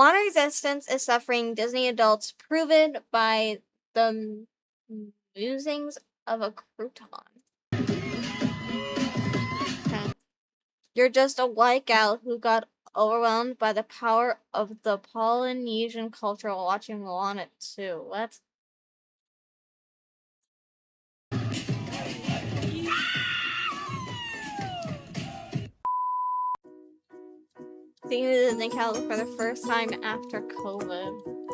Modern existence is suffering Disney adults, proven by the musings of a crouton. Okay. You're just a white gal who got overwhelmed by the power of the Polynesian culture while watching Moana 2. What? Seeing the Disney calendar for the first time after COVID.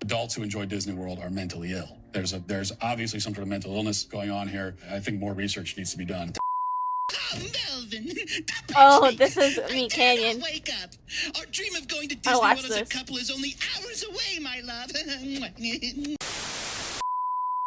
Adults who enjoy Disney World are mentally ill. There's obviously some sort of mental illness going on here. I think more research needs to be done. Oh, Melvin! Oh, this is me, Canyon. Wake up! Our dream of going to Disney World as a couple is only hours away, my love.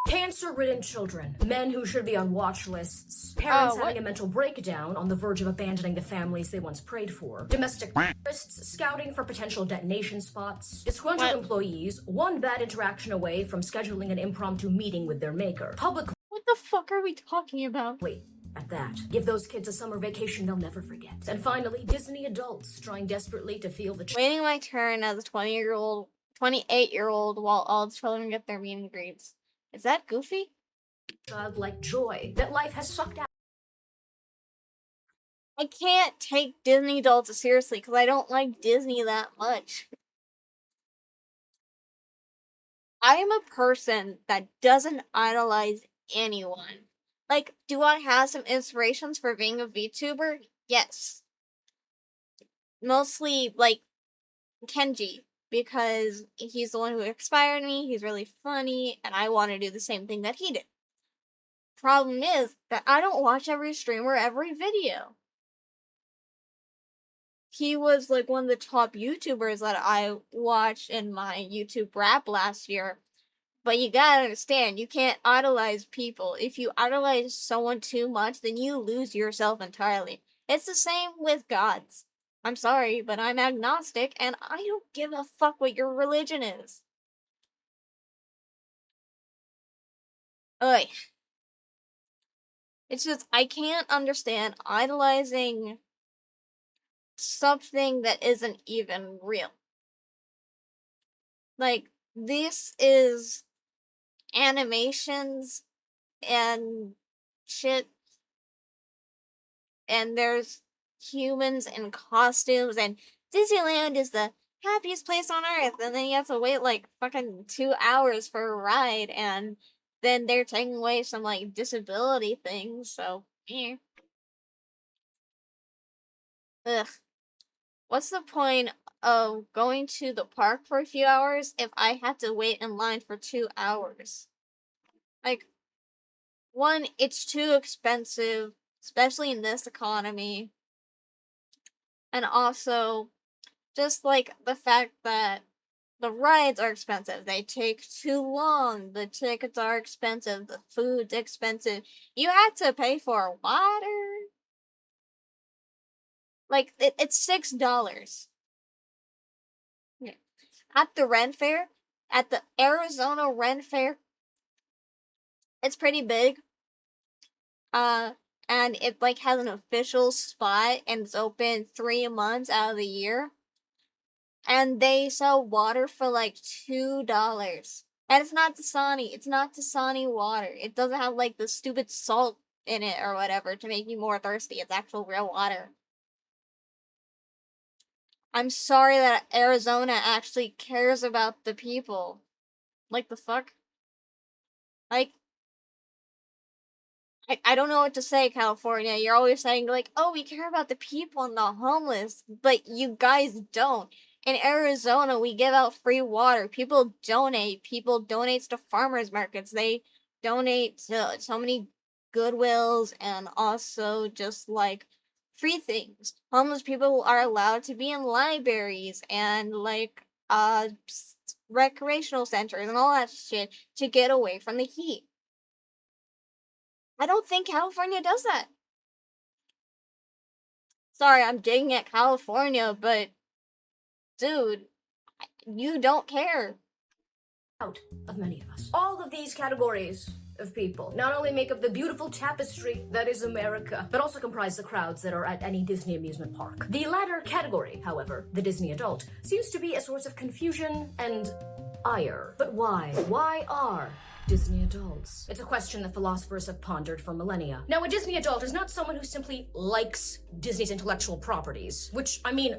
Cancer-ridden children, men who should be on watch lists, parents having a mental breakdown on the verge of abandoning the families they once prayed for, domestic terrorists scouting for potential detonation spots, disgruntled employees one bad interaction away from scheduling an impromptu meeting with their maker, public— What the fuck are we talking about? Wait, at that. Give those kids a summer vacation they'll never forget. And finally, Disney adults trying desperately to feel the— Waiting my turn as a 28-year-old while all the children get their meet and greets. Is that Goofy? Childlike joy that life has sucked out. I can't take Disney adults seriously because I don't like Disney that much. I am a person that doesn't idolize anyone. Like, do I have some inspirations for being a VTuber? Yes. Mostly, like, Kenji. Because he's the one who inspired me, he's really funny, and I want to do the same thing that he did. Problem is that I don't watch every stream or every video. He was like one of the top YouTubers that I watched in my YouTube rap last year. But you gotta understand, you can't idolize people. If you idolize someone too much, then you lose yourself entirely. It's the same with gods. I'm sorry, but I'm agnostic, and I don't give a fuck what your religion is. Ugh. It's just, I can't understand idolizing something that isn't even real. Like, this is animations and shit, and there's humans in costumes, and Disneyland is the happiest place on earth, and then you have to wait like fucking 2 hours for a ride, and then they're taking away some like disability things, so eh. Ugh. What's the point of going to the park for a few hours if I have to wait in line for 2 hours? Like, one, it's too expensive, especially in this economy. And also, just like the fact that the rides are expensive, they take too long, the tickets are expensive, the food's expensive, you have to pay for water. Like, it's $6. Yeah. At the Ren Fair, at the Arizona Ren Fair, it's pretty big. And it like has an official spot and it's open 3 months out of the year. And they sell water for like $2. And it's not Dasani. It's not Dasani water. It doesn't have like the stupid salt in it or whatever to make you more thirsty. It's actual real water. I'm sorry that Arizona actually cares about the people. Like, the fuck? Like, I don't know what to say, California. You're always saying, like, oh, we care about the people and the homeless, but you guys don't. In Arizona, we give out free water. People donate. People donate to farmers markets. They donate to so many Goodwills and also just, like, free things. Homeless people are allowed to be in libraries and, like, recreational centers and all that shit to get away from the heat. I don't think California does that. Sorry, I'm digging at California, but dude, you don't care. Out of many of us. All of these categories of people. Not only make up the beautiful tapestry that is America, but also comprise the crowds that are at any Disney amusement park. The latter category, however, the Disney adult, seems to be a source of confusion and ire. But why? Why are Disney adults? It's a question that philosophers have pondered for millennia. Now, a Disney adult is not someone who simply likes Disney's intellectual properties, which, I mean,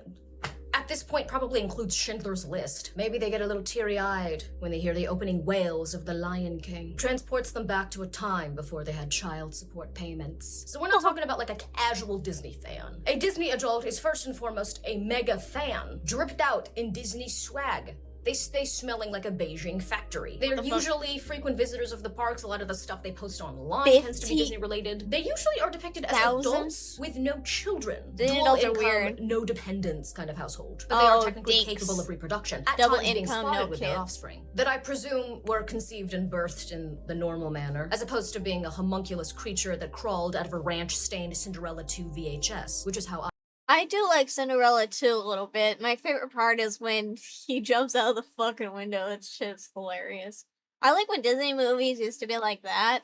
at this point probably includes Schindler's List. Maybe they get a little teary-eyed when they hear the opening wails of The Lion King. Transports them back to a time before they had child support payments. So we're not talking about like a casual Disney fan. A Disney adult is first and foremost a mega fan, dripped out in Disney swag. They stay smelling like a Beijing factory. They're usually frequent visitors of the parks. A lot of the stuff they post online tends to be Disney related. They usually are depicted as adults with no children. Dual income, no dependents kind of household. But they are technically capable of reproduction. At Double times being income, spotted no with kids. their offspring. That I presume were conceived and birthed in the normal manner, as opposed to being a homunculus creature that crawled out of a ranch-stained Cinderella 2 VHS, which is how I do like Cinderella too a little bit. My favorite part is when he jumps out of the fucking window. That shit's hilarious. I like when Disney movies used to be like that,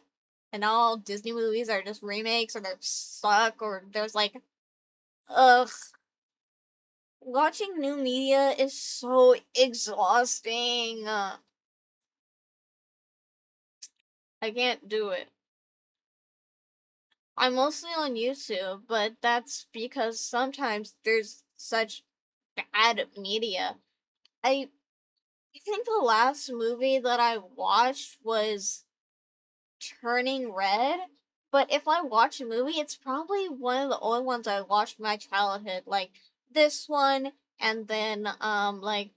and all Disney movies are just remakes, or they suck, or there's like, ugh. Watching new media is so exhausting. I can't do it. I'm mostly on YouTube, but that's because sometimes there's such bad media. I think the last movie that I watched was Turning Red, but if I watch a movie, it's probably one of the old ones I watched in my childhood, like this one, and then like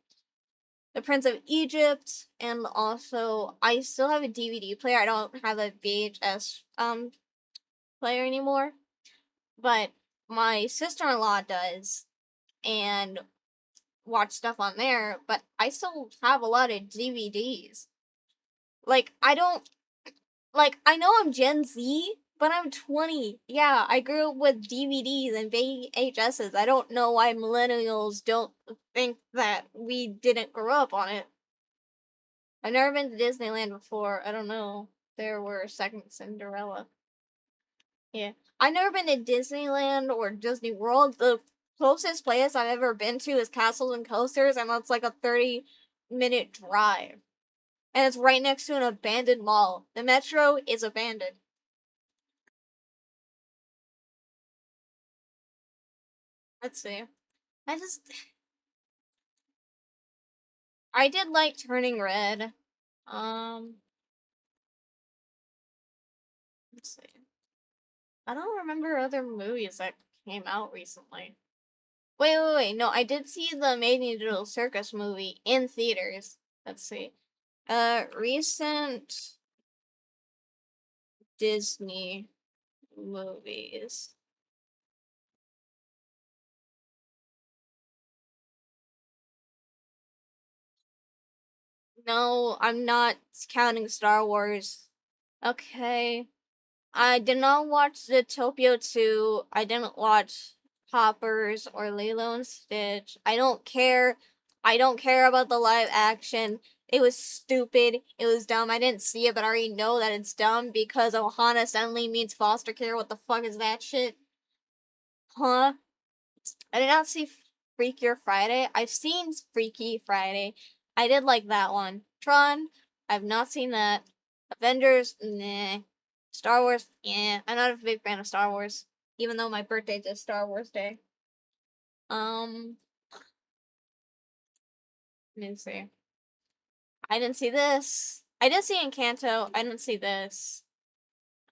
The Prince of Egypt, and also I still have a DVD player. I don't have a VHS player anymore, but my sister-in-law does, and watch stuff on there, but I still have a lot of DVDs. Like, I know I'm Gen Z, but I'm 20. Yeah, I grew up with DVDs and VHSs. I don't know why millennials don't think that we didn't grow up on it. I've never been to Disneyland before. I don't know. There were a second Cinderella. Yeah. I've never been to Disneyland or Disney World. The closest place I've ever been to is Castles and Coasters, and that's like a 30-minute drive. And it's right next to an abandoned mall. The metro is abandoned. Let's see. I did like Turning Red. Let's see. I don't remember other movies that came out recently. Wait. No, I did see the Amazing Digital Circus movie in theaters. Let's see. Recent Disney movies. No, I'm not counting Star Wars. Okay. I did not watch Zootopia 2. I didn't watch Hoppers or Lilo and Stitch. I don't care. I don't care about the live action. It was stupid. It was dumb. I didn't see it, but I already know that it's dumb because Ohana suddenly means foster care. What the fuck is that shit? Huh? I did not see Freakier Friday. I've seen Freaky Friday. I did like that one. Tron, I've not seen that. Avengers, nah. Star Wars, yeah. I'm not a big fan of Star Wars, even though my birthday's a Star Wars day. Let me see. I didn't see this. I did see Encanto. I didn't see this.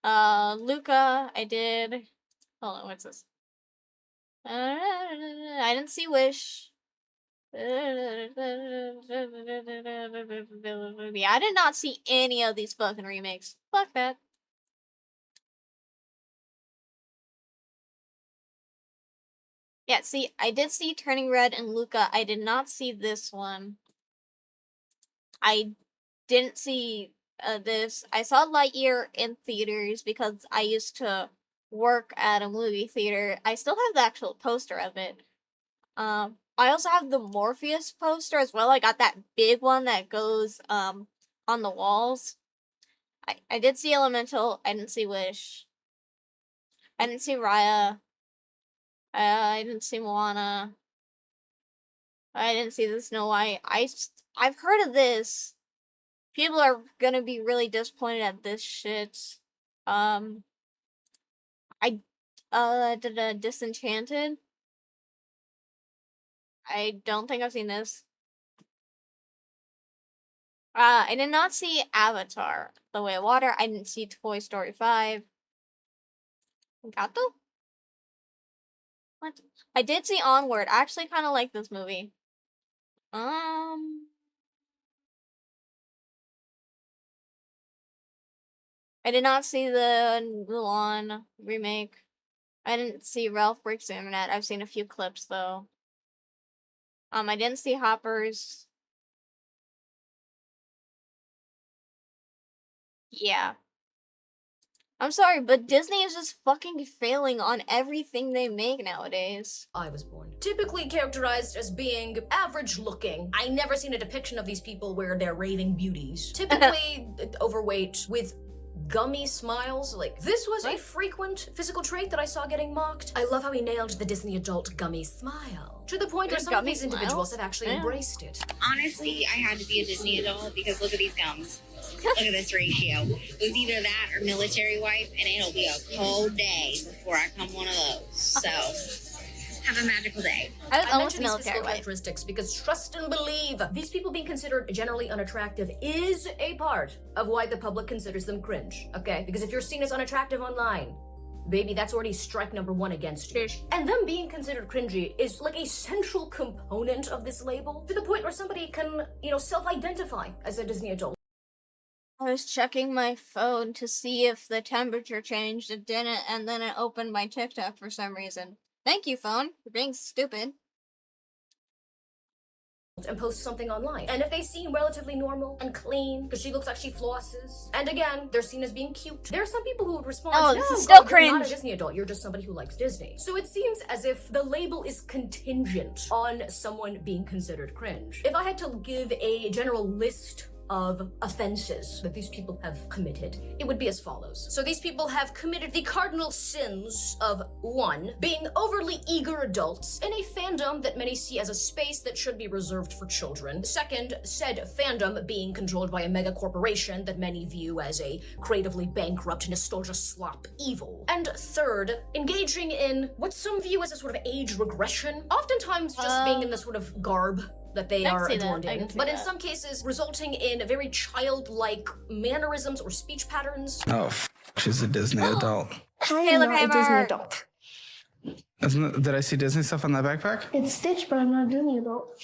Luca, I did. Hold on, what's this? I didn't see Wish. Yeah, I did not see any of these fucking remakes. Fuck that. Yeah, see, I did see Turning Red and Luca. I did not see this one. I didn't see this. I saw Lightyear in theaters because I used to work at a movie theater. I still have the actual poster of it. I also have the Morpheus poster as well. I got that big one that goes on the walls. I did see Elemental. I didn't see Wish. I didn't see Raya. I didn't see Moana. I didn't see the Snow White. I've heard of this. People are gonna be really disappointed at this shit. I did a Disenchanted. I don't think I've seen this. I did not see Avatar: The Way of Water. I didn't see Toy Story 5. Gato? What? I did see Onward. I actually kind of like this movie. I did not see the Mulan remake. I didn't see Ralph Breaks the Internet. I've seen a few clips though. I didn't see Hoppers. Yeah. I'm sorry, but Disney is just fucking failing on everything they make nowadays. I was born. Typically characterized as being average looking. I never seen a depiction of these people where they're raving beauties. Typically overweight with gummy smiles. Like, this was a frequent physical trait that I saw getting mocked. I love how he nailed the Disney adult gummy smile. To the point where some of these individuals have actually embraced it. Honestly, I had to be a Disney adult because look at these gums. Look at this ratio. It was either that or military wife, and it'll be a cold day before I come one of those. So, have a magical day. I mentioned these physical characteristics because trust and believe, these people being considered generally unattractive is a part of why the public considers them cringe, okay? Because if you're seen as unattractive online, baby, that's already strike number one against you. And them being considered cringy is like a central component of this label, to the point where somebody can, self-identify as a Disney adult. I was checking my phone to see if the temperature changed. It didn't, and then it opened my TikTok for some reason. Thank you, phone, for being stupid. And post something online. And if they seem relatively normal and clean, because she looks like she flosses, and again, they're seen as being cute, there are some people who would respond, "Oh, no, this is still cringe. You're not a Disney adult, you're just somebody who likes Disney." So it seems as if the label is contingent on someone being considered cringe. If I had to give a general list of offenses that these people have committed, it would be as follows. So these people have committed the cardinal sins of 1, being overly eager adults in a fandom that many see as a space that should be reserved for children. 2nd, said fandom being controlled by a mega corporation that many view as a creatively bankrupt nostalgia slop evil. And 3rd, engaging in what some view as a sort of age regression, oftentimes just being in the sort of garb that they are adorned in, but in some cases resulting in very childlike mannerisms or speech patterns. Oh, she's a Disney adult. I am not a Disney adult. Did I see Disney stuff on that backpack? It's Stitch, but I'm not a Disney adult.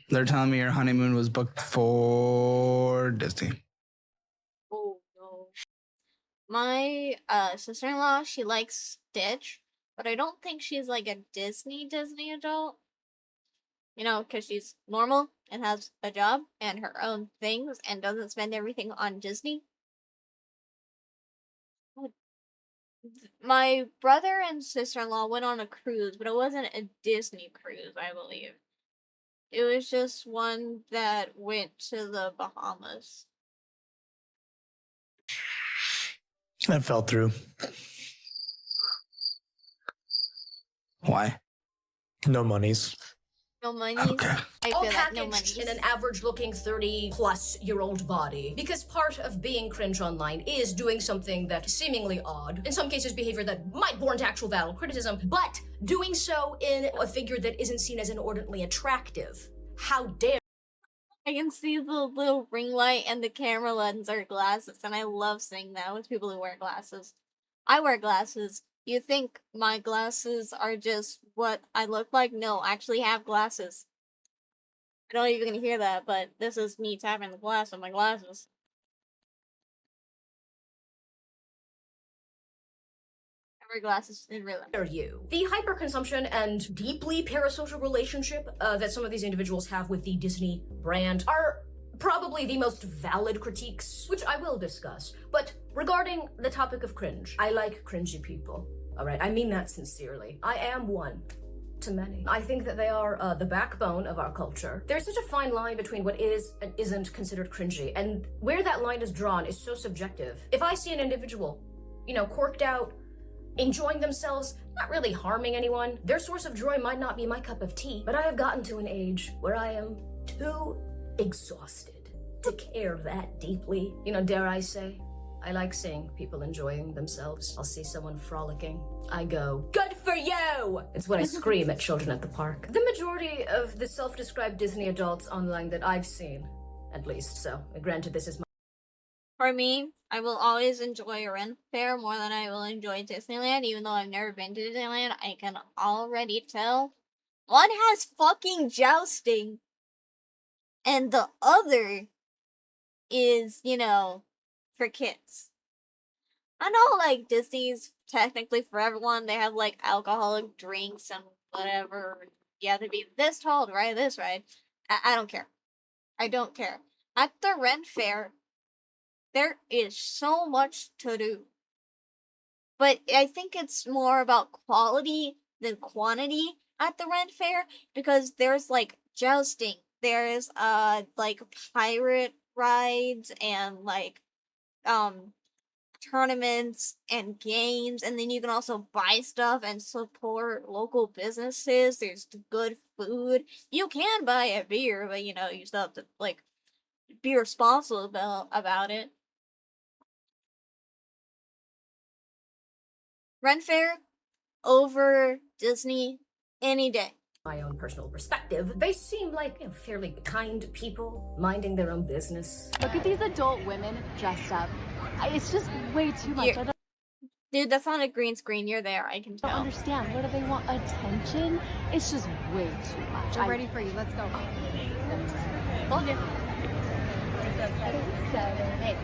They're telling me your honeymoon was booked for Disney. Oh no. My sister-in-law, she likes Stitch, but I don't think she's like a Disney adult. Because she's normal and has a job and her own things and doesn't spend everything on Disney. My brother and sister-in-law went on a cruise, but it wasn't a Disney cruise, I believe. It was just one that went to the Bahamas. That fell through. Why? No monies. No money. Okay. All packaged in an average-looking 30-plus-year-old body. Because part of being cringe online is doing something that is seemingly odd, in some cases behavior that might warrant actual valid criticism, but doing so in a figure that isn't seen as inordinately attractive. How dare. I can see the little ring light and the camera lens are glasses, and I love seeing that with people who wear glasses. I wear glasses. You think my glasses are just what I look like? No, I actually have glasses. I don't even hear that, but this is me tapping the glass with my glasses. I wear glasses in real life. The hyperconsumption and deeply parasocial relationship that some of these individuals have with the Disney brand are probably the most valid critiques, which I will discuss. But regarding the topic of cringe, I like cringy people. Alright, I mean that sincerely. I am one. to many. I think that they are the backbone of our culture. There's such a fine line between what is and isn't considered cringy, and where that line is drawn is so subjective. If I see an individual, corked out, enjoying themselves, not really harming anyone, their source of joy might not be my cup of tea, but I have gotten to an age where I am too exhausted to care that deeply. Dare I say, I like seeing people enjoying themselves. I'll see someone frolicking. I go, good for you! It's when I scream at children at the park. The majority of the self-described Disney adults online that I've seen, at least, so granted this is my... For me, I will always enjoy a Ren Fair more than I will enjoy Disneyland, even though I've never been to Disneyland. I can already tell. One has fucking jousting, and the other is, for kids. I know, like, Disney's technically for everyone. They have, like, alcoholic drinks and whatever. You have to be this tall to ride this ride. I don't care. I don't care. At the Ren Fair, there is so much to do. But I think it's more about quality than quantity at the Ren Fair, because there's, like, jousting. There's, like, pirate rides and, like, tournaments and games, and then you can also buy stuff and support local businesses. There's good food. You can buy a beer, but, you still have to, like, be responsible about it. Ren Fair over Disney any day. My own personal perspective, they seem like fairly kind people, minding their own business. Look at these adult women dressed up. It's just way too much. Dude, that's not a green screen. You're there. I can tell. I don't understand. What do they want? Attention? It's just way too much. I'm ready for you. Let's go. Told you. 7, 8.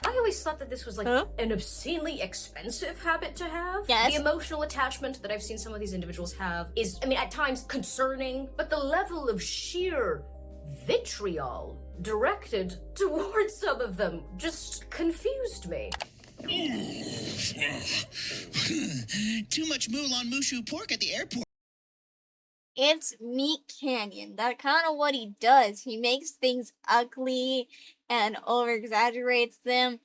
I always thought that this was like an obscenely expensive habit to have. Yes. The emotional attachment that I've seen some of these individuals have is, at times concerning, but the level of sheer vitriol directed towards some of them just confused me. Too much Moulin Mushu pork at the airport. It's Meat Canyon. That's kind of what he does. He makes things ugly and over-exaggerates them.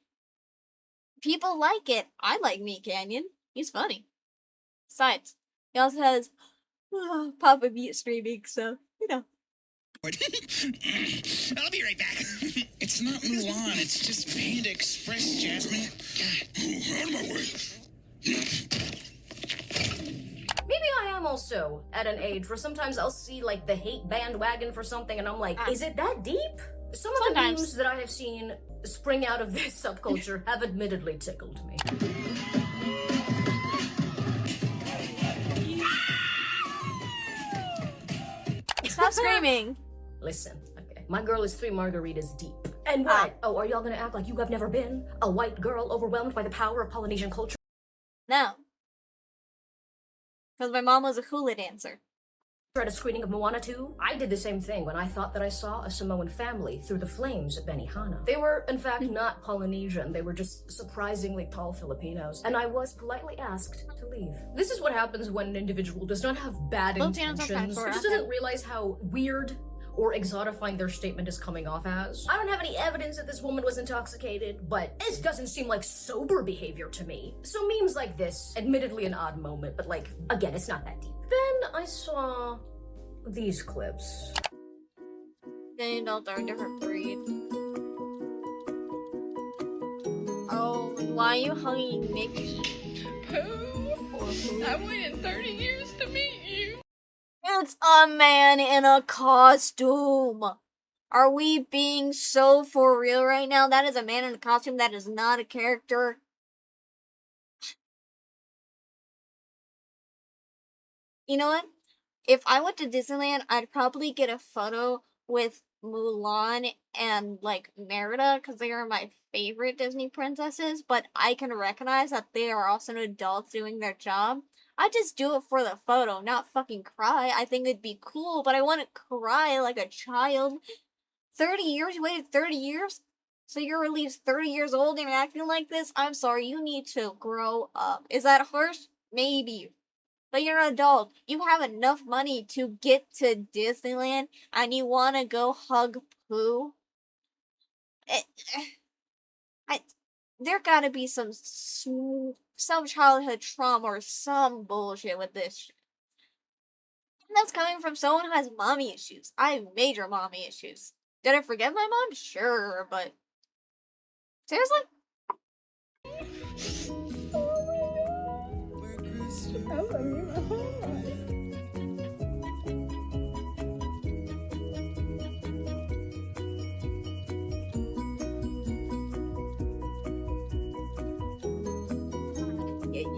People like it. I like Meat Canyon. He's funny. Besides, he also has Papa Meat streaming, so, I'll be right back. It's not Mulan, it's just Panda Express, Jasmine. God, out of my way. Maybe I am also at an age where sometimes I'll see like the hate bandwagon for something and I'm like, is it that deep? Some of the memes that I have seen spring out of this subculture have admittedly tickled me. Stop screaming. Listen, okay. My girl is 3 margaritas deep. And what? Oh, are y'all gonna act like you have never been a white girl overwhelmed by the power of Polynesian culture? No. Because my mom was a hula dancer. At a screening of Moana 2, I did the same thing when I thought that I saw a Samoan family through the flames at Benihana. They were, in fact, not Polynesian. They were just surprisingly tall Filipinos. And I was politely asked to leave. This is what happens when an individual does not have bad intentions, but just doesn't realize how weird or exotifying their statement is coming off as. I don't have any evidence that this woman was intoxicated, but this doesn't seem like sober behavior to me. So memes like this, admittedly an odd moment, but like, again, it's not that deep. Then I saw these clips. They know they're a different breed. Oh, why are you hugging Mickey? Pooh, I waited 30 years to meet you. It's a man in a costume. Are we being so for real right now? That is a man in a costume. That is not a character. You know what? If I went to Disneyland, I'd probably get a photo with Mulan and, like, Merida, because they are my favorite Disney princesses, but I can recognize that they are also adults doing their job. I just do it for the photo, not fucking cry. I think it'd be cool, but I wouldn't cry like a child. 30 years? You waited 30 years? So you're at least 30 years old and acting like this? I'm sorry, you need to grow up. Is that harsh? Maybe. But you're an adult. You have enough money to get to Disneyland, and you want to go hug Pooh. There gotta be some childhood trauma or some bullshit with this shit. And that's coming from someone who has mommy issues. I have major mommy issues. Did I forget my mom? Sure, but seriously?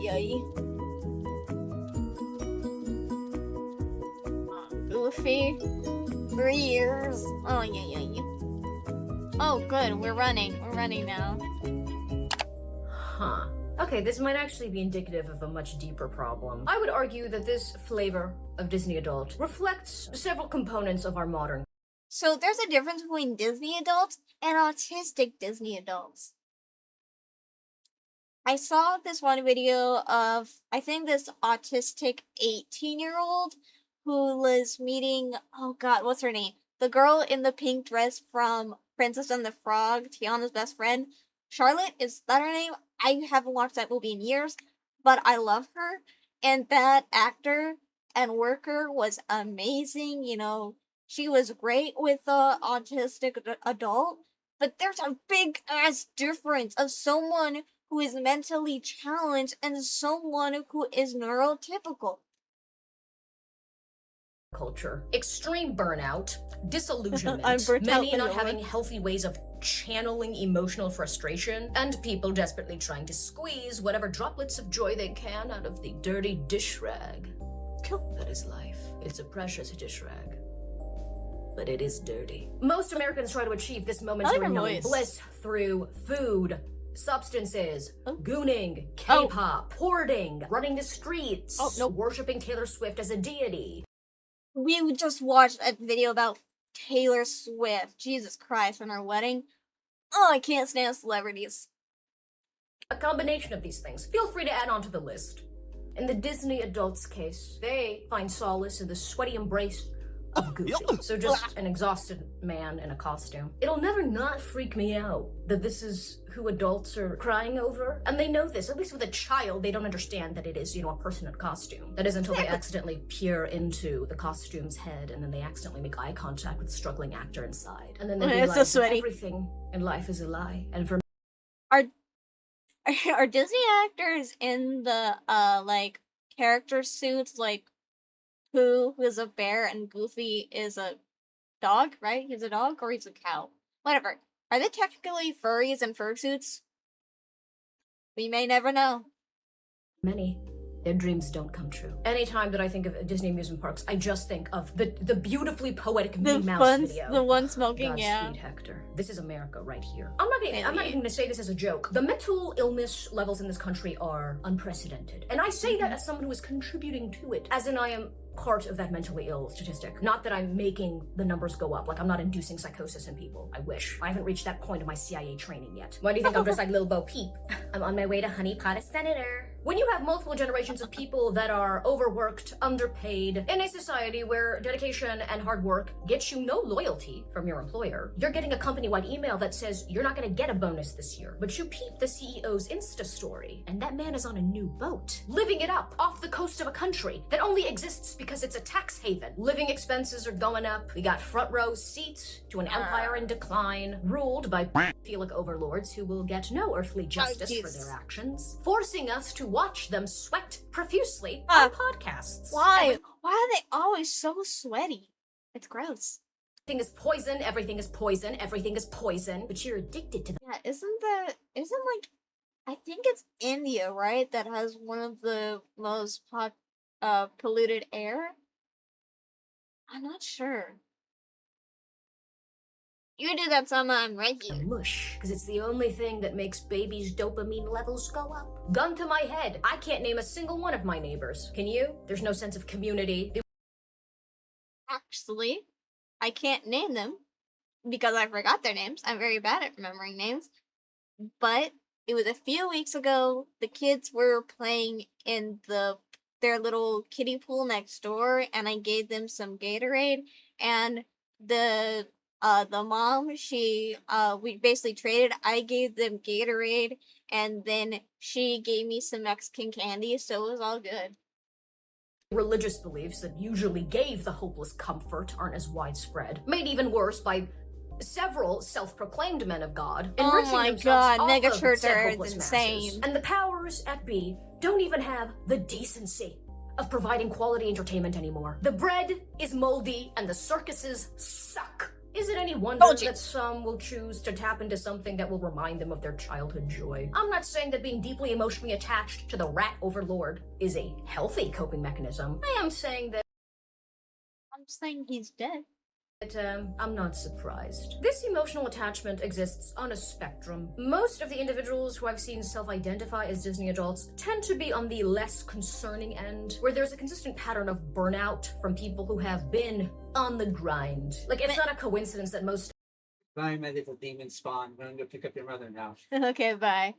Yay. Goofy. 3 years. Oh, yeah. Oh, good. We're running. We're running now. Huh. Okay, this might actually be indicative of a much deeper problem. I would argue that this flavor of Disney adult reflects several components of our modern. So there's a difference between Disney adults and autistic Disney adults. I saw this one video of, I think, this autistic 18-year-old who was meeting, oh god, what's her name? The girl in the pink dress from Princess and the Frog, Tiana's best friend. Charlotte, is that her name? I haven't watched that movie in years, but I love her. And that actor and worker was amazing. You know, she was great with the autistic adult. But there's a big ass difference of someone who is mentally challenged and someone who is neurotypical. Culture, extreme burnout, disillusionment, I'm burnt out many by not the having one. healthy ways of channeling emotional frustration, and people desperately trying to squeeze whatever droplets of joy they can out of the dirty dish rag. That is life. It's a precious dish rag, but it is dirty. Most Americans try to achieve this momentary numbing bliss through food, substances, gooning, K-pop, hoarding, running the streets, worshipping Taylor Swift as a deity. We just watched a video about Taylor Swift. Jesus Christ, on our wedding. Oh, I can't stand celebrities. A combination of these things. Feel free to add on to the list. In the Disney adults' case, they find solace in the sweaty embrace of Goofy. So just an exhausted man in a costume. It'll never not freak me out that this is who adults are crying over. And they know this. At least with a child, they don't understand that it is, a person in costume. That is until they accidentally peer into the costume's head and then they accidentally make eye contact with the struggling actor inside. And then they realize so sweaty. everything in life is a lie. And for Are Disney actors in the character suits like Pooh is a bear and Goofy is a dog, right? He's a dog or he's a cow. Whatever. Are they technically furries and fursuits? We may never know. many, their dreams don't come true. Anytime that I think of Disney amusement parks, I just think of the beautifully poetic Minnie Mouse video. The one smoking, Godspeed, Hector. This is America right here. I'm not even gonna say this as a joke. The mental illness levels in this country are unprecedented. And I say that as someone who is contributing to it. As in I am part of that mentally ill statistic. Not that I'm making the numbers go up. Like, I'm not inducing psychosis in people. I wish. I haven't reached that point of my CIA training yet. Why do you think I'm just like Lil Bo Peep? I'm on my way to Honey Pot a Senator. When you have multiple generations of people that are overworked, underpaid, in a society where dedication and hard work gets you no loyalty from your employer, you're getting a company-wide email that says you're not gonna get a bonus this year. But you peep the CEO's Insta story, and that man is on a new boat, living it up off the coast of a country that only exists because it's a tax haven. Living expenses are going up. We got front row seats to an empire in decline, ruled by pedophilic overlords who will get no earthly justice for their actions, forcing us to watch them sweat profusely on podcasts. Why? Why are they always so sweaty? It's gross. Everything is poison, everything is poison, everything is poison, but you're addicted to them. Yeah, isn't like, I think it's India, right, that has one of the most polluted air? I'm not sure. You do that sometime, right here. Mush, because it's the only thing that makes babies' dopamine levels go up. Gun to my head, I can't name a single one of my neighbors. Can you? There's no sense of community. Actually, I can't name them because I forgot their names. I'm very bad at remembering names. But it was a few weeks ago, the kids were playing in the their little kiddie pool next door, and I gave them some Gatorade, and the mom, we basically traded. I gave them Gatorade, and then she gave me some Mexican candy, so it was all good. Religious beliefs that usually gave the hopeless comfort aren't as widespread, made even worse by several self-proclaimed men of God enriching themselves off of said hopeless masses. And the powers at be don't even have the decency of providing quality entertainment anymore. The bread is moldy and the circuses suck. Is it any wonder that some will choose to tap into something that will remind them of their childhood joy? I'm not saying that being deeply emotionally attached to the rat overlord is a healthy coping mechanism. I am saying that... I'm saying he's dead. But, I'm not surprised. This emotional attachment exists on a spectrum. Most of the individuals who I've seen self-identify as Disney adults tend to be on the less concerning end, where there's a consistent pattern of burnout from people who have been on the grind. Like, it's not a coincidence that most... Bye, my little demon spawn. I'm gonna go pick up your mother now. Okay, bye.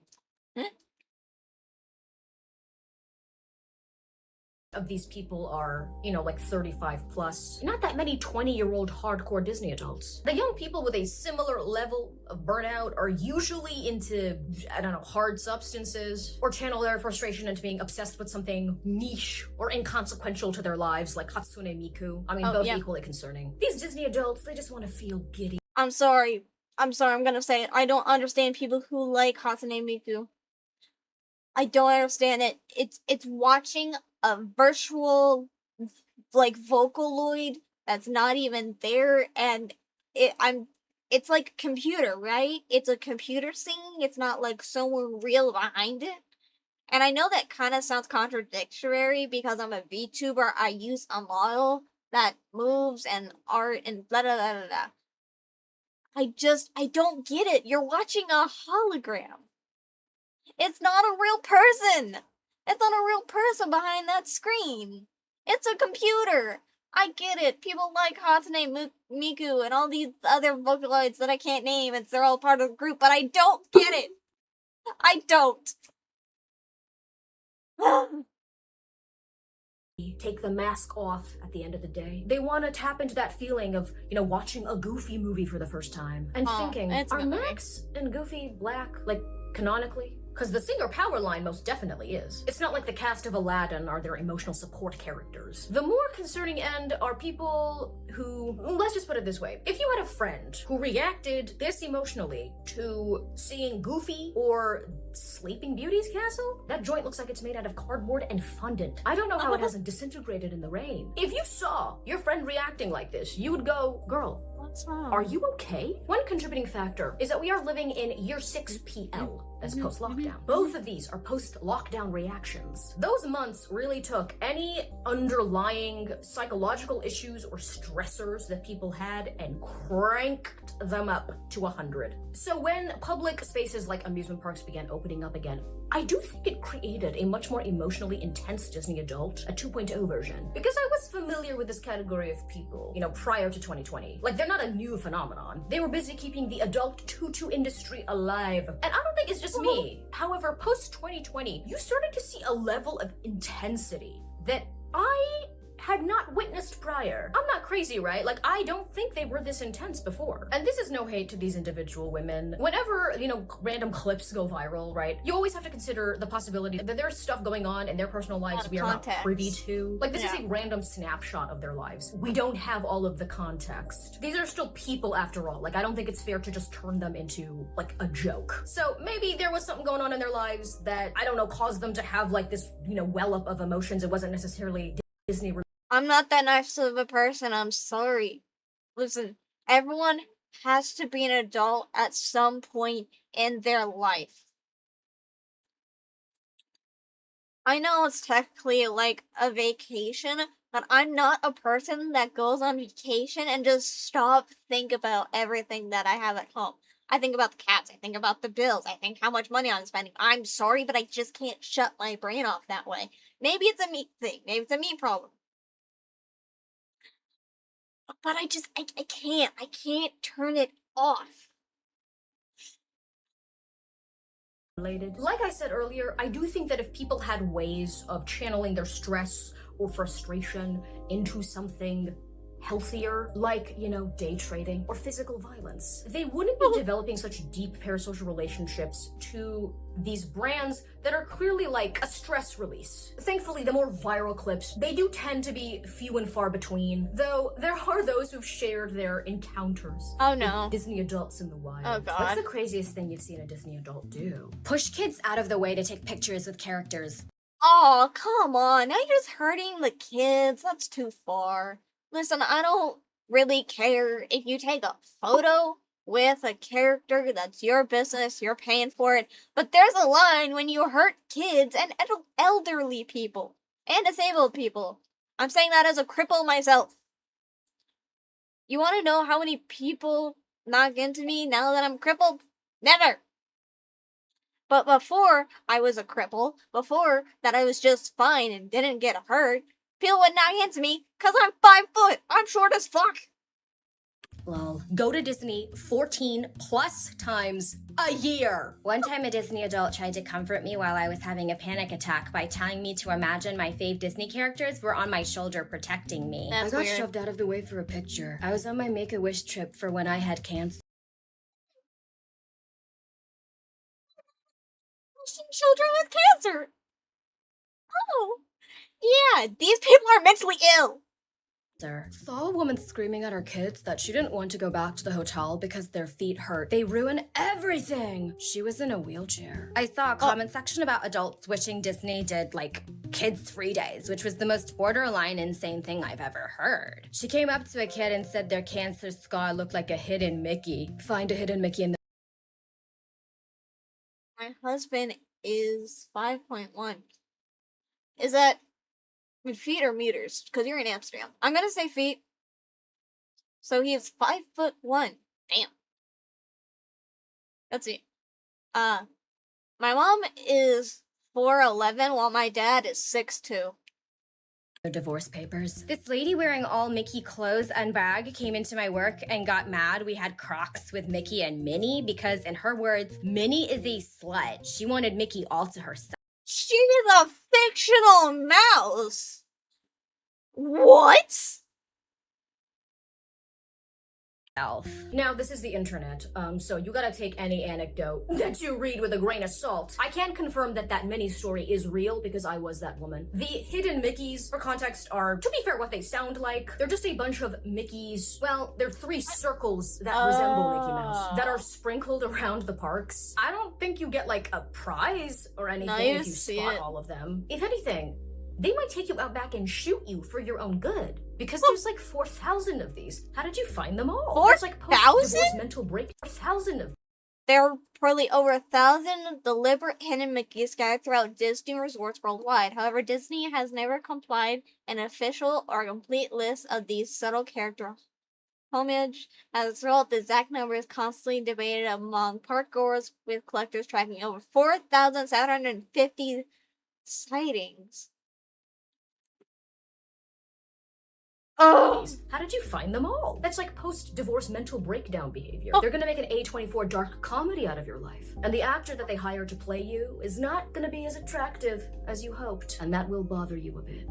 of these people are, you know, like 35 plus. Not that many 20-year-old hardcore Disney adults. The young people with a similar level of burnout are usually into, I don't know, hard substances, or channel their frustration into being obsessed with something niche or inconsequential to their lives, like Hatsune Miku. I mean, both equally concerning. These Disney adults, they just want to feel giddy. I'm sorry, I'm gonna say it. I don't understand people who like Hatsune Miku. I don't understand it. It's watching a virtual, like, Vocaloid that's not even there, and it's like a computer, right? It's a computer singing. It's not like someone real behind it. And I know that kind of sounds contradictory because I'm a VTuber. I use a model that moves and art and blah blah blah blah blah. I don't get it. You're watching a hologram. It's not a real person. It's not a real person behind that screen. It's a computer. I get it. People like Hatsune Miku and all these other Vocaloids that I can't name, and they're all part of the group, but I don't get it. I don't. Take the mask off at the end of the day. They want to tap into that feeling of, you know, watching a Goofy movie for the first time and thinking, are Max and Goofy black, like, canonically? Because the singer power line most definitely is. It's not like the cast of Aladdin are their emotional support characters. The more concerning end are people who, let's just put it this way. If you had a friend who reacted this emotionally to seeing Goofy or Sleeping Beauty's castle, that joint looks like it's made out of cardboard and fondant. I don't know how it hasn't disintegrated in the rain. If you saw your friend reacting like this, you would go, girl, what's wrong? Are you okay? One contributing factor is that we are living in year 6 PL. That's post-lockdown. Both of these are post-lockdown reactions. Those months really took any underlying psychological issues or stressors that people had and cranked them up to 100. So when public spaces like amusement parks began opening up again, I do think it created a much more emotionally intense Disney adult, a 2.0 version. Because I was familiar with this category of people, you know, prior to 2020. Like, they're not a new phenomenon. They were busy keeping the adult tutu industry alive. And I don't think it's just me. However, post-2020, you started to see a level of intensity that I had not witnessed prior. I'm not crazy, right? Like, I don't think they were this intense before. And this is no hate to these individual women. Whenever, you know, random clips go viral, right, you always have to consider the possibility that there's stuff going on in their personal lives we are not privy to. Like, this is a random snapshot of their lives. We don't have all of the context. These are still people after all. Like, I don't think it's fair to just turn them into, like, a joke. So maybe there was something going on in their lives that, I don't know, caused them to have, like, this, you know, well up of emotions. It wasn't necessarily Disney. I'm not that nice of a person, I'm sorry. Listen, everyone has to be an adult at some point in their life. I know it's technically like a vacation, but I'm not a person that goes on vacation and just think about everything that I have at home. I think about the cats, I think about the bills, I think how much money I'm spending. I'm sorry, but I just can't shut my brain off that way. Maybe it's a me thing, maybe it's a me problem. But I can't turn it off. related. Like I said earlier, I do think that if people had ways of channeling their stress or frustration into something healthier, like, you know, day trading or physical violence, they wouldn't be developing such deep parasocial relationships to these brands that are clearly like a stress release. Thankfully, the more viral clips, they do tend to be few and far between, though there are those who've shared their encounters with Disney adults in the wild. Oh god. What's the craziest thing you've seen a Disney adult do? Push kids out of the way to take pictures with characters. Oh, come on. Now you're just hurting the kids. That's too far. Listen, I don't really care if you take a photo with a character. That's your business. You're paying for it. But there's a line when you hurt kids and elderly people and disabled people. I'm saying that as a cripple myself. You want to know how many people knock into me now that I'm crippled? Never. But before I was a cripple, before that I was just fine and didn't get hurt, people would knock into me because I'm 5 foot. I'm short as fuck. Lol. Go to Disney 14 plus times a year. One time a Disney adult tried to comfort me while I was having a panic attack by telling me to imagine my fave Disney characters were on my shoulder protecting me. That's I got weird. shoved out of the way for a picture. I was on my Make-A-Wish trip for when I had cancer. Children with cancer. Oh. Yeah, these people are mentally ill. Saw a woman screaming at her kids that she didn't want to go back to the hotel because their feet hurt. They ruin everything. She was in a wheelchair. I saw a comment section about adults wishing Disney did, like, kids-free days, which was the most borderline insane thing I've ever heard. She came up to a kid and said their cancer scar looked like a hidden Mickey. Find a hidden Mickey in the... My husband is 5.1. Is that with feet or meters? Because you're in Amsterdam. I'm gonna say feet. So he is 5'1". Damn. Let's see. My mom is 4'11", while my dad is 6'2". Their divorce papers. This lady wearing all Mickey clothes and bag came into my work and got mad we had Crocs with Mickey and Minnie because, in her words, Minnie is a slut. She wanted Mickey all to herself. She is a fictional mouse. What? Now, this is the internet, so you gotta take any anecdote that you read with a grain of salt. I can confirm that that mini story is real because I was that woman. The hidden Mickeys, for context, are, to be fair, what they sound like. They're just a bunch of Mickeys. Well, they're 3 circles that resemble Mickey Mouse that are sprinkled around the parks. I don't think you get, like, a prize or anything if you spot all of them. If anything, they might take you out back and shoot you for your own good. Because there's like 4,000 of these. How did you find them all? 4,000? Like post-divorce mental break. 4,000 of. There are probably over 1,000 deliberate hidden Mickeys scattered throughout Disney resorts worldwide. However, Disney has never complied an official or complete list of these subtle character homage. As a result, the exact number is constantly debated among park goers, with collectors tracking over 4,750 sightings. Oh. How did you find them all? That's like post-divorce mental breakdown behavior. They're gonna make an A24 dark comedy out of your life. And the actor that they hire to play you is not gonna be as attractive as you hoped. And that will bother you a bit.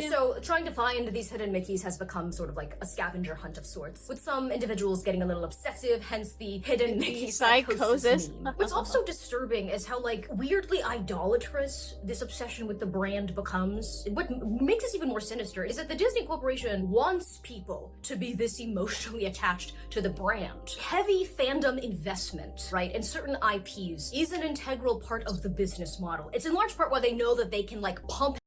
Yeah. So, trying to find these hidden Mickeys has become sort of like a scavenger hunt of sorts, with some individuals getting a little obsessive, hence the hidden Mickey psychosis meme. What's also disturbing is how, like, weirdly idolatrous this obsession with the brand becomes. What makes this even more sinister is that the Disney Corporation wants people to be this emotionally attached to the brand. Heavy fandom investment, right, in certain IPs is an integral part of the business model. It's in large part why they know that they can, like, pump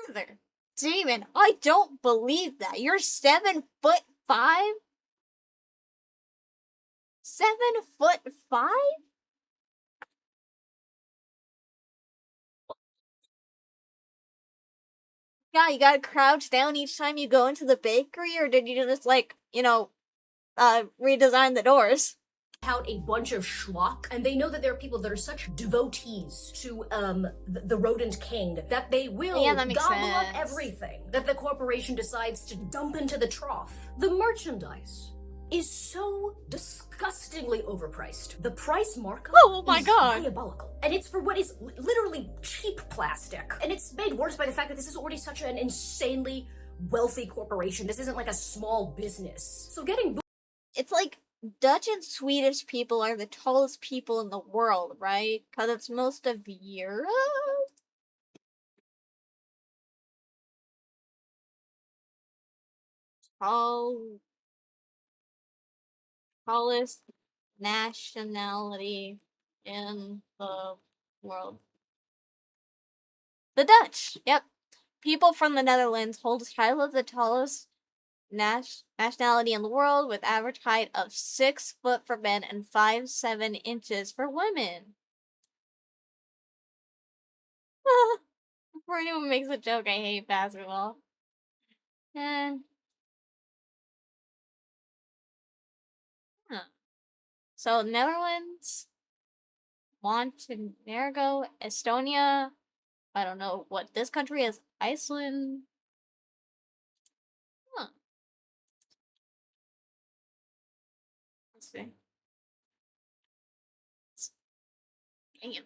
further. Damon, I don't believe that. You're 7'5"? 7'5"? Yeah, you gotta crouch down each time you go into the bakery, or did you just, like, you know, redesign the doors? Out a bunch of schlock, and they know that there are people that are such devotees to the rodent king that they will gobble up everything that the corporation decides to dump into the trough. The merchandise is so disgustingly overpriced. The price markup is diabolical. And it's for what is literally cheap plastic. And it's made worse by the fact that this is already such an insanely wealthy corporation. This isn't like a small business. So getting it's like Dutch and Swedish people are the tallest people in the world, right? Because it's most of Europe? Tallest nationality in the world. The Dutch. Yep. People from the Netherlands hold the title of the tallest nationality in the world, with average height of 6 foot for men and 5'7" inches for women. Before anyone makes a joke, I hate basketball. So Netherlands, Montenegro, Estonia. I don't know what this country is. Iceland. Let's see. Damn.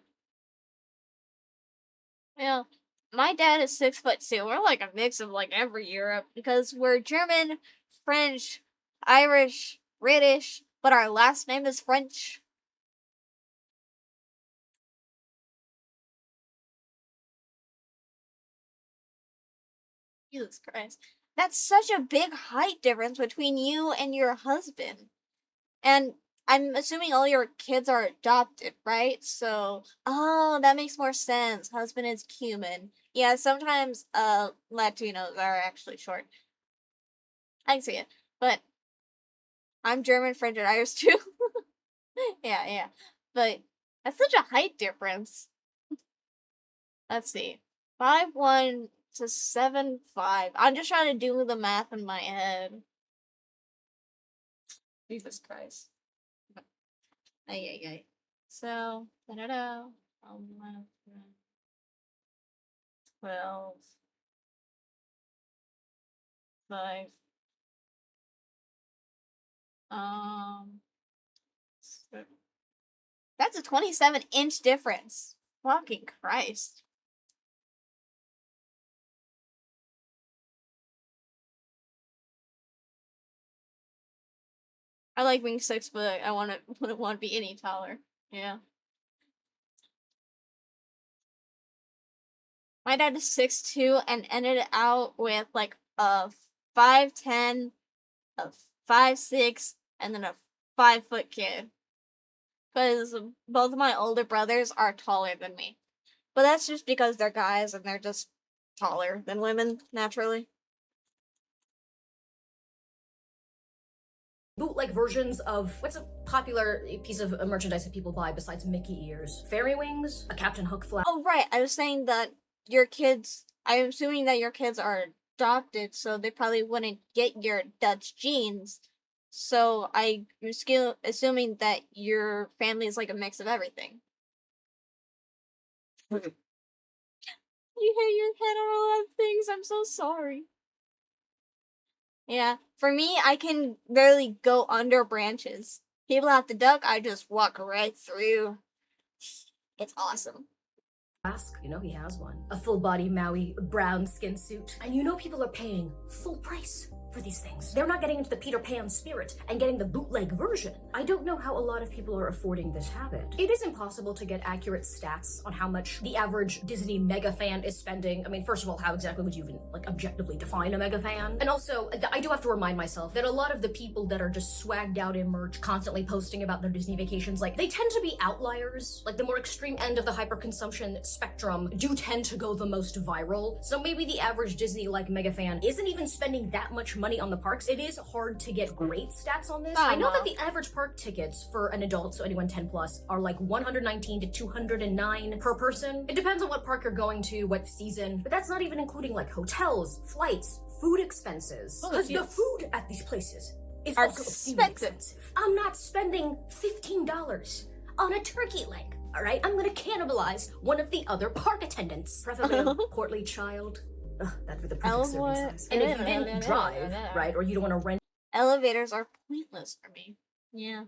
Yeah, my dad is 6'2". We're like a mix of like every Europe because we're German, French, Irish, British, but our last name is French. Jesus Christ. That's such a big height difference between you and your husband. And I'm assuming all your kids are adopted, right? So, oh, that makes more sense. Husband is Cuban. Yeah, sometimes Latinos are actually short. I can see it. But I'm German, French, and Irish too. yeah. But that's such a height difference. Let's see. 5'1" to 7'5". I'm just trying to do the math in my head. Jesus Christ. Ay. So, 12, 5. That's a 27-inch difference. Fucking Christ. I like being 6 foot. I wouldn't want to be any taller. Yeah. My dad is 6'2" and ended out with like a 5'10", a 5'6", and then a 5-foot kid. Because both of my older brothers are taller than me. But that's just because they're guys and they're just taller than women, naturally. Bootleg versions of what's a popular piece of merchandise that people buy besides Mickey ears? Fairy wings? A Captain Hook flag? Oh, right. I was saying that I'm assuming that your kids are adopted, so they probably wouldn't get your Dutch genes. So I'm assuming that your family is like a mix of everything. You hit your head on a lot of things. I'm so sorry. Yeah, for me, I can barely go under branches. People have to duck, I just walk right through. It's awesome. Ask, you know he has one. A full body Maui brown skin suit. And you know people are paying full price for these things. They're not getting into the Peter Pan spirit and getting the bootleg version. I don't know how a lot of people are affording this habit. It is impossible to get accurate stats on how much the average Disney mega fan is spending. I mean, first of all, how exactly would you even like objectively define a mega fan? And also, I do have to remind myself that a lot of the people that are just swagged out in merch, constantly posting about their Disney vacations, like they tend to be outliers. Like the more extreme end of the hyperconsumption spectrum do tend to go the most viral. So maybe the average Disney like mega fan isn't even spending that much money on the parks. It is hard to get great stats on this. I know that the average park tickets for an adult, so anyone 10 plus, are like $119 to $209 per person. It depends on what park you're going to, what season, but that's not even including like hotels, flights, food expenses. Because the food at these places is also expensive. I'm not spending $15 on a turkey leg. All right, I'm gonna cannibalize one of the other park attendants, preferably a portly child. Ugh, that for the perfect serving size. And if you didn't drive, right, or you don't want to rent Elevators are pointless for me. Yeah.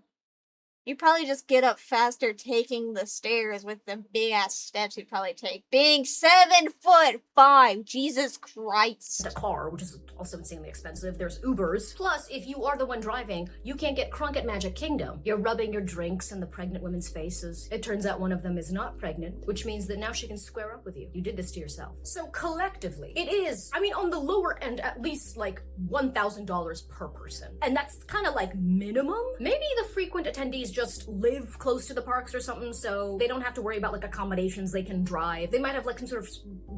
You probably just get up faster taking the stairs with the big ass steps you'd probably take. Being 7'5", Jesus Christ. The car, which is also insanely expensive. There's Ubers. Plus, if you are the one driving, you can't get crunk at Magic Kingdom. You're rubbing your drinks in the pregnant women's faces. It turns out one of them is not pregnant, which means that now she can square up with you. You did this to yourself. So collectively, it is, I mean, on the lower end, at least like $1,000 per person. And that's kind of like minimum. Maybe the frequent attendees just live close to the parks or something, so they don't have to worry about like accommodations. They can drive. They might have like some sort of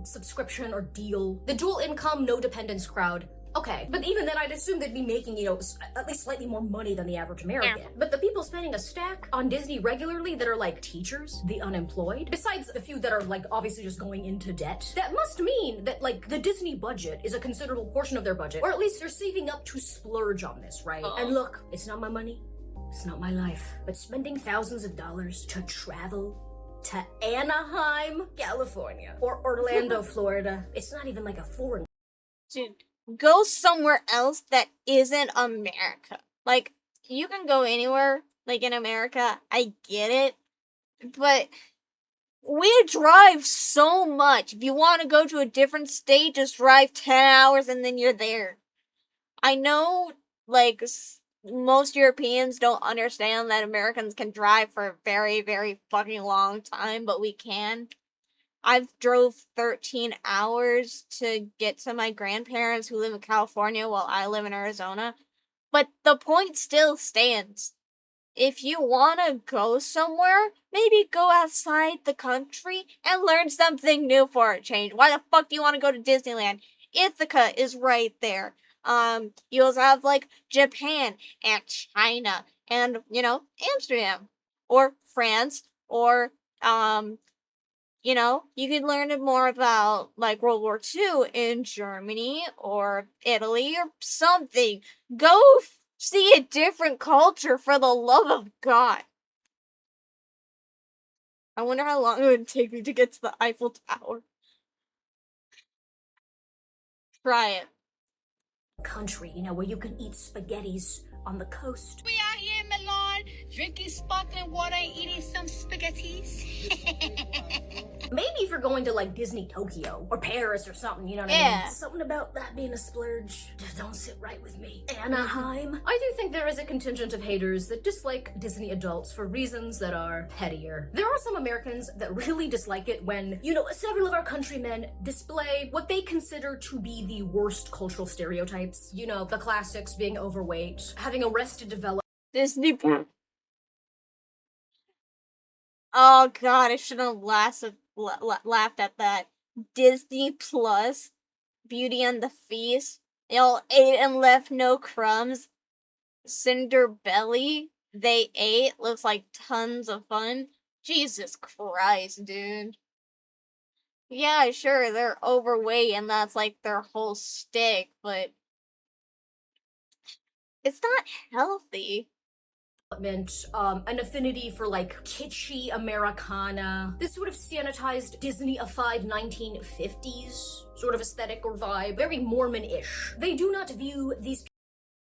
subscription or deal. The dual income, no dependence crowd. Okay, but even then I'd assume they'd be making, you know, at least slightly more money than the average American. Yeah. But the people spending a stack on Disney regularly that are like teachers, the unemployed, besides the few that are like obviously just going into debt, that must mean that like the Disney budget is a considerable portion of their budget, or at least they're saving up to splurge on this, right? And look, it's not my money, it's not my life, but spending thousands of dollars to travel to Anaheim, California, or Orlando, Florida, it's not even like a foreign. Dude, go somewhere else that isn't America. Like, you can go anywhere, like in America, I get it, but we drive so much. If you want to go to a different state, just drive 10 hours and then you're there. I know, like, most Europeans don't understand that Americans can drive for a very, very fucking long time, but we can. I've drove 13 hours to get to my grandparents who live in California while I live in Arizona. But the point still stands. If you want to go somewhere, maybe go outside the country and learn something new for a change. Why the fuck do you want to go to Disneyland? Ithaca is right there. You also have, like, Japan and China and, you know, Amsterdam. Or France. Or, you know, you could learn more about, like, World War II in Germany or Italy or something. Go see a different culture, for the love of God. I wonder how long it would take me to get to the Eiffel Tower. Try it. Country, you know, where you can eat spaghettis on the coast. We out here in Milan, drinking sparkling water and eating some spaghettis. Maybe if you're going to like Disney Tokyo or Paris or something, you know what I mean? Something about that being a splurge just don't sit right with me. Anaheim. I do think there is a contingent of haters that dislike Disney adults for reasons that are pettier. There are some Americans that really dislike it when, you know, several of our countrymen display what they consider to be the worst cultural stereotypes. You know, the classics: being overweight, having Arrested Development. Disney. Oh god, I shouldn't have laughed at that. Disney Plus, Beauty and the Feast. They all ate and left no crumbs. Cinderbelly, they ate. Looks like tons of fun. Jesus Christ, dude. Yeah, sure, they're overweight and that's like their whole stick, but it's not healthy. An affinity for like kitschy Americana, this sort of sanitized Disney-ified 1950s sort of aesthetic or vibe, very Mormon-ish. They do not view these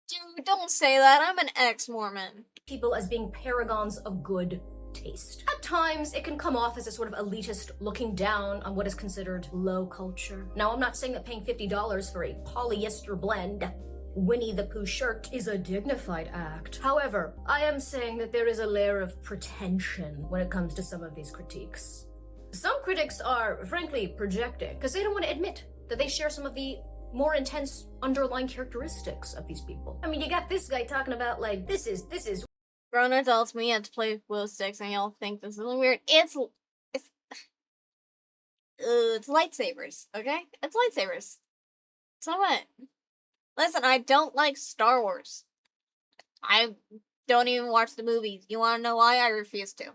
Dude, don't say that. I'm an ex-Mormon. People as being paragons of good taste. At times, it can come off as a sort of elitist looking down on what is considered low culture. Now, I'm not saying that paying $50 for a polyester blend Winnie the Pooh shirt is a dignified act. However, I am saying that there is a layer of pretension when it comes to some of these critiques. Some critics are, frankly, projecting, because they don't want to admit that they share some of the more intense underlying characteristics of these people. I mean, you got this guy talking about, like, this is... Grown adults, me had to play glow sticks, and y'all think this is weird. It's lightsabers, okay? It's lightsabers. So what? Listen, I don't like Star Wars. I don't even watch the movies. You want to know why? I refuse to.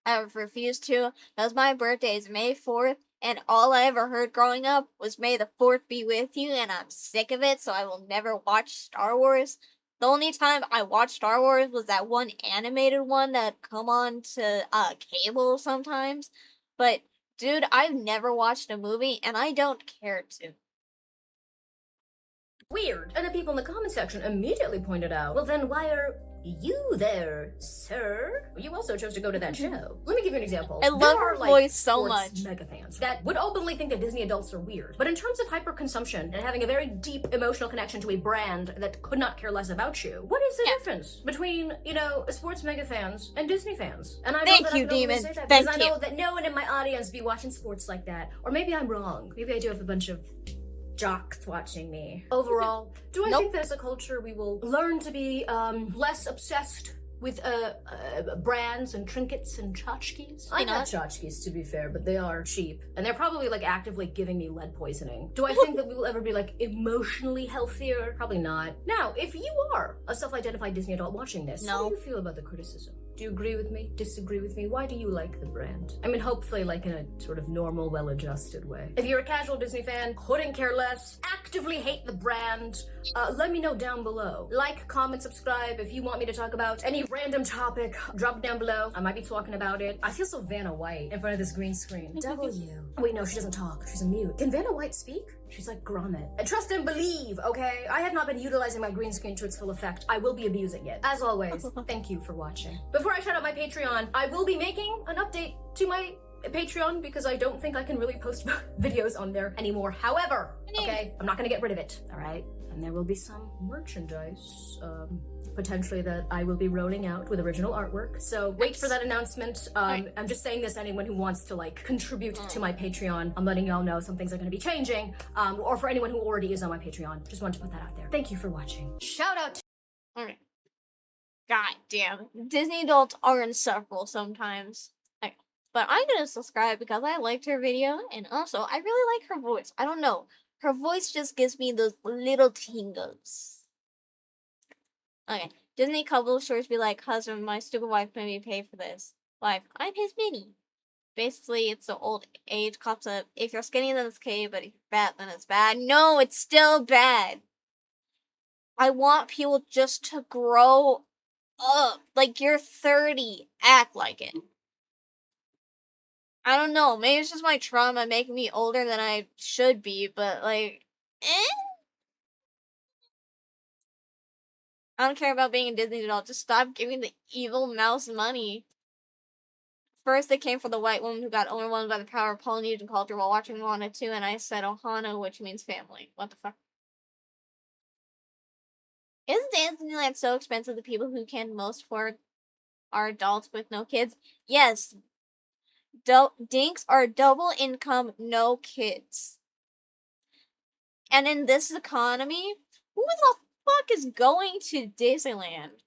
I refuse to because my birthday is May 4th, and all I ever heard growing up was May the 4th be with you, and I'm sick of it, so I will never watch Star Wars. The only time I watched Star Wars was that one animated one that come on to cable sometimes. But, dude, I've never watched a movie, and I don't care to. weird. And the people in the comment section immediately pointed out, well then why are you there, sir? You also chose to go to that show. Let me give you an example. I love her voice so much. Mega fans that would openly think that Disney adults are weird. But in terms of hyperconsumption and having a very deep emotional connection to a brand that could not care less about you, what is the difference between, you know, sports mega fans and Disney fans? And I know that I can only say that because I know that no one in my audience be watching sports like that. Or maybe I'm wrong. Maybe I do have a bunch of jocks watching me. Overall, do I think that as a culture we will learn to be less obsessed with brands and trinkets and tchotchkes? I have tchotchkes, to be fair, but they are cheap. And they're probably like actively giving me lead poisoning. Do I think that we will ever be like emotionally healthier? Probably not. Now, if you are a self-identified Disney adult watching this, how do you feel about the criticism? Do you agree with me? Disagree with me? Why do you like the brand? I mean, hopefully like in a sort of normal, well-adjusted way. If you're a casual Disney fan, couldn't care less, actively hate the brand, let me know down below. Like, comment, subscribe. If you want me to talk about any random topic, drop it down below. I might be talking about it. I feel so Vanna White in front of this green screen. W. Wait, no, she doesn't talk. She's a mute. Can Vanna White speak? She's like Gromit. And trust and believe, okay? I have not been utilizing my green screen to its full effect. I will be abusing it. As always, thank you for watching. Before I shout out my Patreon, I will be making an update to my Patreon because I don't think I can really post videos on there anymore. However, okay, I'm not gonna get rid of it, all right? And there will be some merchandise, potentially that I will be rolling out with original artwork. So wait for that announcement. I'm just saying this to anyone who wants to like contribute to my Patreon. I'm letting y'all know some things are gonna be changing. Or for anyone who already is on my Patreon. Just wanted to put that out there. Thank you for watching. Shout out to— Okay. God damn. Disney adults are insufferable sometimes. Okay. But I'm gonna subscribe because I liked her video, and also I really like her voice. I don't know. Her voice just gives me those little tingles. Okay. Disney couple shorts be like, husband, my stupid wife made me pay for this. Wife, I'm his Minnie. Basically, it's the old age concept. If you're skinny, then it's okay, but if you're fat, then it's bad. No, it's still bad. I want people just to grow up. Like, you're 30. Act like it. I don't know. Maybe it's just my trauma making me older than I should be, but, like, I don't care about being a Disney adult. Just stop giving the evil mouse money. First, they came for the white woman who got overwhelmed by the power of Polynesian culture while watching Moana 2, and I said Ohana, which means family. What the fuck? Isn't Disneyland so expensive? The people who can most afford are adults with no kids? Yes. Dinks are double income, no kids. And in this economy, who the fuck is going to Disneyland?